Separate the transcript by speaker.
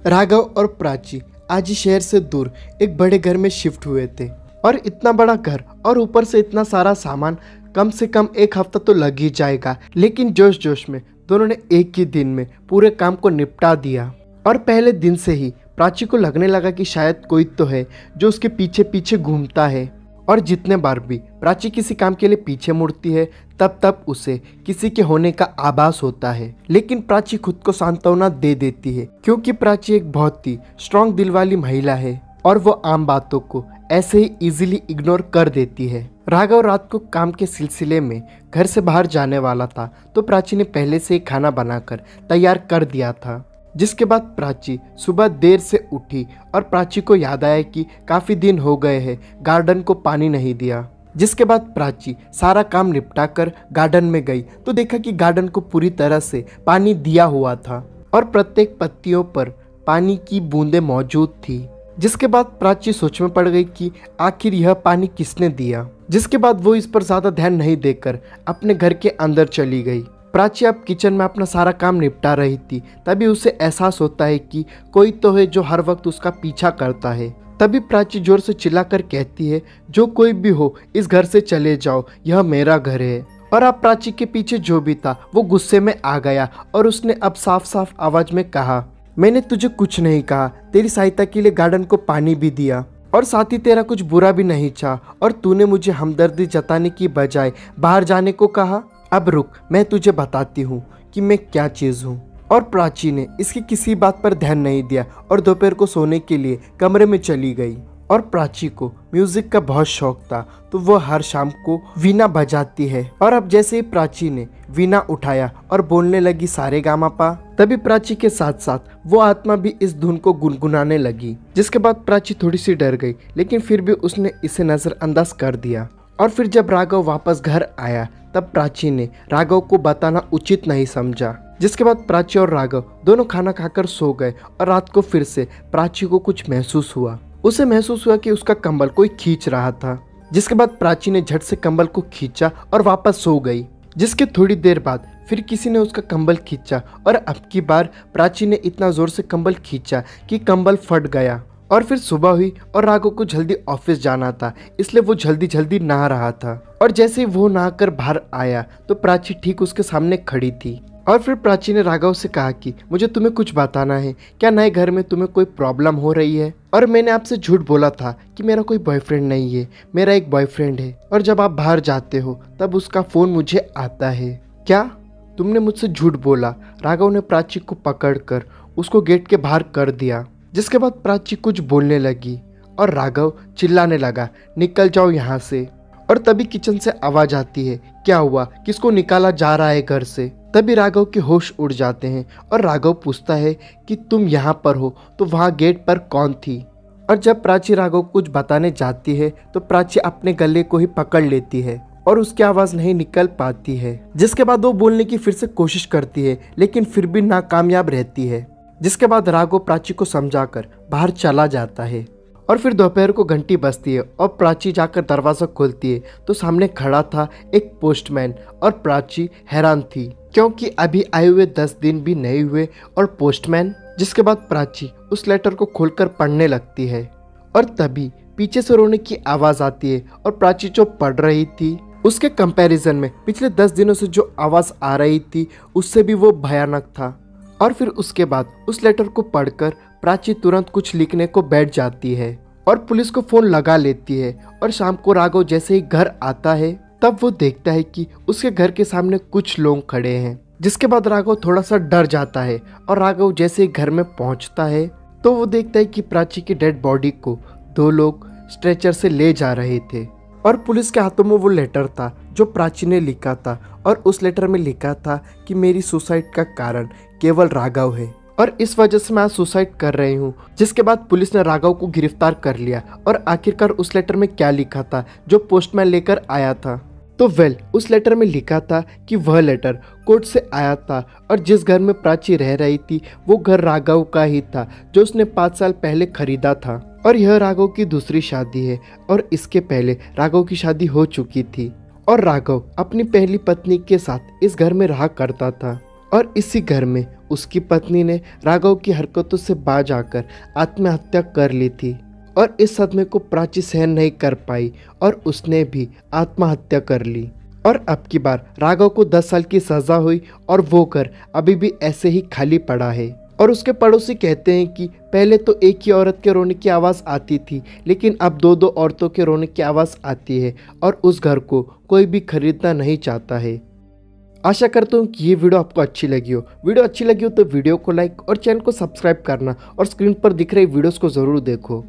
Speaker 1: राघव और प्राची आज ही शहर से दूर एक बड़े घर में शिफ्ट हुए थे और इतना बड़ा घर और ऊपर से इतना सारा सामान, कम से कम एक हफ्ता तो लग ही जाएगा। लेकिन जोश जोश में दोनों ने एक ही दिन में पूरे काम को निपटा दिया और पहले दिन से ही प्राची को लगने लगा कि शायद कोई तो है जो उसके पीछे पीछे घूमता है। और जितने बार भी प्राची किसी काम के लिए पीछे मुड़ती है तब तब उसे किसी के होने का आभास होता है। लेकिन प्राची खुद को सांत्वना दे देती है क्योंकि प्राची एक बहुत ही स्ट्रॉन्ग दिल वाली महिला है और वो आम बातों को ऐसे ही इजीली इग्नोर कर देती है। राघव रात को काम के सिलसिले में घर से बाहर जाने वाला था तो प्राची ने पहले से ही खाना बनाकर तैयार कर दिया था। जिसके बाद प्राची सुबह देर से उठी और प्राची को याद आया कि काफ़ी दिन हो गए हैं गार्डन को पानी नहीं दिया। जिसके बाद प्राची सारा काम निपटा कर गार्डन में गई तो देखा कि गार्डन को पूरी तरह से पानी दिया हुआ था और प्रत्येक पत्तियों पर पानी की बूंदें मौजूद थी। जिसके बाद प्राची सोच में पड़ गई कि आखिर यह पानी किसने दिया। जिसके बाद वो इस पर ज़्यादा ध्यान नहीं देकर अपने घर के अंदर चली गई। प्राची अब किचन में अपना सारा काम निपटा रही थी, तभी उसे एहसास होता है कि कोई तो है जो हर वक्त उसका पीछा करता है। तभी प्राची जोर से चिल्लाकर कहती है, जो कोई भी हो इस घर से चले जाओ, यह मेरा घर है। और अब प्राची के पीछे जो भी था वो गुस्से में आ गया और उसने अब साफ साफ आवाज में कहा, मैंने तुझे कुछ नहीं कहा, तेरी सहायता के लिए गार्डन को पानी भी दिया और साथ ही तेरा कुछ बुरा भी नहीं चाहा और तूने मुझे हमदर्दी जताने की बजाय बाहर जाने को कहा। अब रुक, मैं तुझे बताती हूँ कि मैं क्या चीज़ हूँ। और प्राची ने इसकी किसी बात पर ध्यान नहीं दिया और दोपहर को सोने के लिए कमरे में चली गई। और प्राची को म्यूजिक का बहुत शौक था तो वह हर शाम को वीणा बजाती है। और अब जैसे ही प्राची ने वीणा उठाया और बोलने लगी सारे गामा पा, तभी प्राची के साथ साथ वो आत्मा भी इस धुन को गुनगुनाने लगी। जिसके बाद प्राची थोड़ी सी डर गई लेकिन फिर भी उसने इसे नजरअंदाज कर दिया। और फिर जब राघव वापस घर आया तब प्राची ने राघव को बताना उचित नहीं समझा। जिसके बाद प्राची और राघव दोनों खाना खाकर सो गए और रात को फिर से प्राची को कुछ महसूस हुआ। उसे महसूस हुआ कि उसका कंबल कोई खींच रहा था। जिसके बाद प्राची ने झट से कंबल को खींचा और वापस सो गई। जिसके थोड़ी देर बाद फिर किसी ने उसका कंबल खींचा और अब की बार प्राची ने इतना जोर से कंबल खींचा कि कंबल फट गया। और फिर सुबह हुई और राघव को जल्दी ऑफिस जाना था, इसलिए वो जल्दी जल्दी नहा रहा था। और जैसे ही वो नहाकर बाहर आया तो प्राची ठीक उसके सामने खड़ी थी। और फिर प्राची ने राघव से कहा कि मुझे तुम्हें कुछ बताना है, क्या नए घर में तुम्हें कोई प्रॉब्लम हो रही है? और मैंने आपसे झूठ बोला था कि मेरा कोई बॉयफ्रेंड नहीं है, मेरा एक बॉयफ्रेंड है और जब आप बाहर जाते हो तब उसका फ़ोन मुझे आता है। क्या तुमने मुझसे झूठ बोला? राघव ने प्राची को पकड़कर उसको गेट के बाहर कर दिया। जिसके बाद प्राची कुछ बोलने लगी और राघव चिल्लाने लगा, निकल जाओ यहाँ से। और तभी किचन से आवाज आती है, क्या हुआ, किसको निकाला जा रहा है घर से? तभी राघव के होश उड़ जाते हैं और राघव पूछता है कि तुम यहाँ पर हो तो वहाँ गेट पर कौन थी? और जब प्राची राघव कुछ बताने जाती है तो प्राची अपने गले को ही पकड़ लेती है और उसकी आवाज़ नहीं निकल पाती है। जिसके बाद वो बोलने की फिर से कोशिश करती है लेकिन फिर भी नाकामयाब रहती है। जिसके बाद राघव प्राची को समझाकर बाहर चला जाता है। और फिर दोपहर को घंटी बजती है और प्राची जाकर दरवाज़ा खोलती है तो सामने खड़ा था एक पोस्टमैन। और प्राची हैरान थी क्योंकि अभी आए हुए 10 दिन भी नहीं हुए और पोस्टमैन। जिसके बाद प्राची उस लेटर को खोलकर पढ़ने लगती है और तभी पीछे से रोने की आवाज़ आती है। और प्राची जो पढ़ रही थी उसके कंपैरिजन में पिछले 10 दिनों से जो आवाज़ आ रही थी उससे भी वो भयानक था। और फिर उसके बाद उस लेटर को पढ़कर प्राची तुरंत कुछ लिखने को बैठ जाती है और पुलिस को फ़ोन लगा लेती है। और शाम को राघव जैसे ही घर आता है तब वो देखता है कि उसके घर के सामने कुछ लोग खड़े हैं। जिसके बाद राघव थोड़ा सा डर जाता है और राघव जैसे ही घर में पहुंचता है तो वो देखता है कि प्राची की डेड बॉडी को 2 लोग स्ट्रेचर से ले जा रहे थे। और पुलिस के हाथों में वो लेटर था जो प्राची ने लिखा था और उस लेटर में लिखा था कि मेरी सुसाइड का कारण केवल राघव है और इस वजह से मैं आज सुसाइड कर रही हूँ। जिसके बाद पुलिस ने राघव को गिरफ्तार कर लिया। और आखिरकार उस लेटर में क्या लिखा था जो पोस्टमैन लेकर आया था? तो उस लेटर में लिखा था कि वह लेटर कोर्ट से आया था और जिस घर में प्राची रह रही थी वो घर राघव का ही था जो उसने 5 साल पहले खरीदा था। और यह राघव की दूसरी शादी है और इसके पहले राघव की शादी हो चुकी थी और राघव अपनी पहली पत्नी के साथ इस घर में रहा करता था। और इसी घर में उसकी पत्नी ने राघव की हरकतों से बाज आकर आत्महत्या कर ली थी और इस सदमे को प्राची सहन नहीं कर पाई और उसने भी आत्महत्या कर ली। और अब की बार राघव को 10 साल की सजा हुई और वो घर अभी भी ऐसे ही खाली पड़ा है। और उसके पड़ोसी कहते हैं कि पहले तो एक ही औरत के रोने की आवाज़ आती थी, लेकिन अब दो दो औरतों के रोने की आवाज़ आती है और उस घर को कोई भी खरीदना नहीं चाहता है। आशा करता हूँ कि ये वीडियो आपको अच्छी लगी हो। वीडियो अच्छी लगी हो तो वीडियो को लाइक और चैनल को सब्सक्राइब करना और स्क्रीन पर दिख रही वीडियोस को ज़रूर देखो।